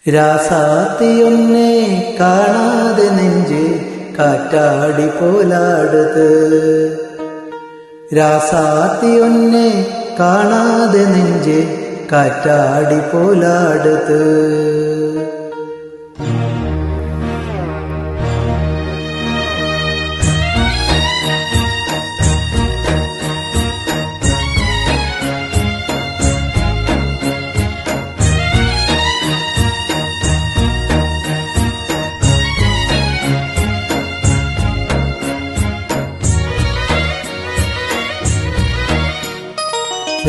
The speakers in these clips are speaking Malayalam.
രാസാത്തിയൊന്നെ കാണാതെ നെഞ്ച് കാറ്റാടി പോലാടുത്. രാസാത്തിയൊന്നെ കാണാതെ നെഞ്ച് കാറ്റാടി പോലാടുത്.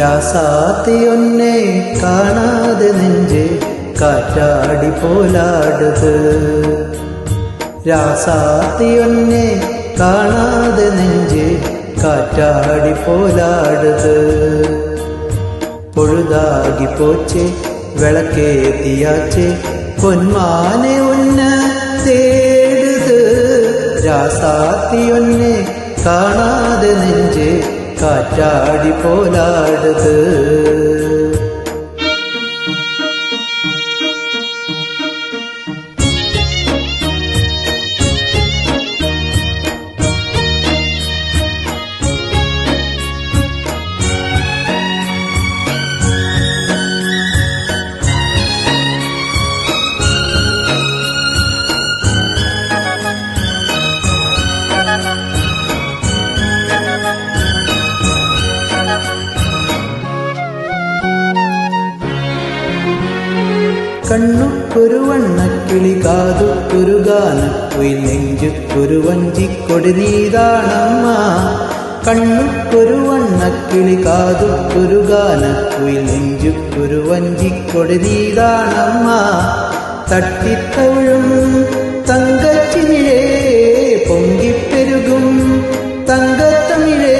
രാസാത്തിയൊന്നെ കാണാതെ നെഞ്ച് കാറ്റാടി പോലാടുത്. രാസാത്തിയൊന്നെ കാണാതെ നെഞ്ച് കാറ്റാടി പോലാടുത്. പൊഴുതാകി പോച്ചെ വിളക്കേത്തിയാച്ചെ പൊന്മാനെ ഉന്ന തേടുത്. രാസാത്തിയൊന്നെ കാണാതെ നെഞ്ച് കാറ്റാടി പോലാടുത്. കണ്ണുക്കൊരു വണ്ണക്കിളി കാതുക്കൊരു ഗാനക്കുയിൽ നെഞ്ചുക്കൊരു വഞ്ചിക്കൊടി നീതാണമ്മ. കണ്ണുക്കൊരു വണ്ണക്കിളി കാതുക്കൊരു ഗാനക്കുയിൽ നെഞ്ചുക്കൊരു വഞ്ചിക്കൊടി നീതാണമ്മ. തട്ടിത്തവിഴും തങ്കച്ചിമിഴേ പൊങ്കിപ്പെരുകും തങ്കത്തമിഴേ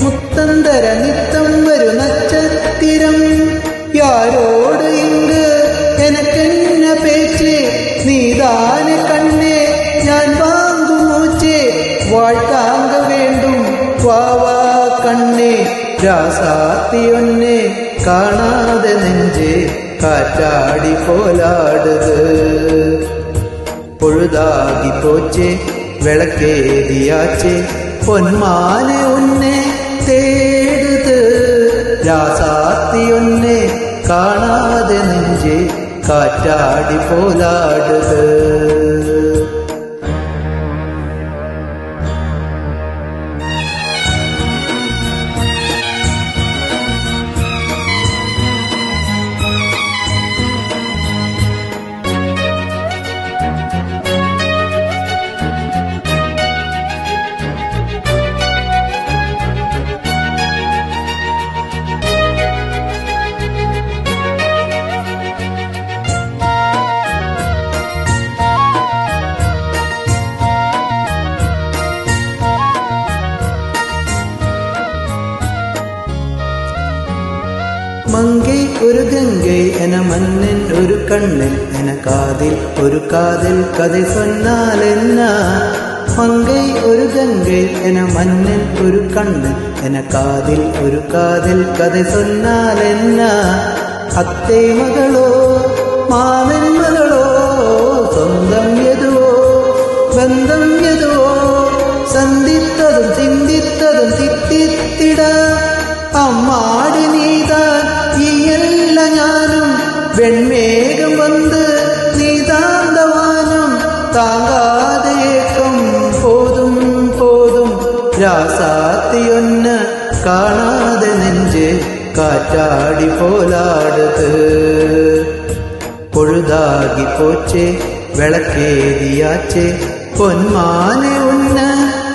മുത്തന്തര നിത്തം വരു നക്ഷത്തിരം. யாரோடு இங்கு எனக்கென்ன பேச்சு நீதானே கண்ணே நான் வாங்கும் மூச்சே வாழ்த்தாங்க வேண்டும் வாவா கண்ணே. രാസാത്തിയൊന്നെ കാണാതെ നെഞ്ച് കാറ്റാടി പോലാടുത്. പൊഴുതാകി പോച്ചെ വിളക്കേതിയാച്ചെ പൊന്മാനെ ഉന്നെ തേടുത്. രാസാത്തിയൊന്നെ കാണാതെ നെഞ്ച് കാറ്റാടി പോലാടുത്. മങ്കൈ ഒരു ഗംഗൈ എന മന്നൻ ഒരു കണ്ണൻ എന കാതിൽ ഒരു കാതൽ കഥ சொன்னாലെന്ന. മങ്കൈ ഒരു ഗംഗൈ എന മന്നൻ ഒരു കണ്ണൻ എന കാതിൽ ഒരു കാതൽ കഥ சொன்னாലെന്ന. അത്തേ മകളോ മാമൻ മകളോ സ്വന്തം യതുവോ ബന്ധം യതുവോ സന്ധിത്തതും ചിന്തിത്തതും തിത്തിത്തിട. അമ്മാടി നീതാൻ ഈയല്ല ഞാനും വെൺമേഘം വന്ന് നീതാന്തവാനും താങ്കാതെ ഏക്കം പോതും പോതും. രാസാത്തിയൊന്ന് കാണാതെ നെഞ്ച് കാറ്റാടി പോലാടുത്. പൊഴുതാകി പോച്ചെ വിളക്കേതിയാച്ചെ പൊന്മാനെ ഉന്ന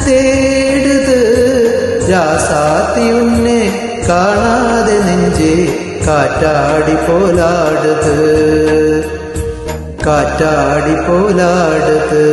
തേടുത്. രാസാത്തിയൊന്നെ കാണാതെ നെഞ്ച് കാറ്റാടി പോലാടുത്. കാറ്റാടി പോലാടുത്.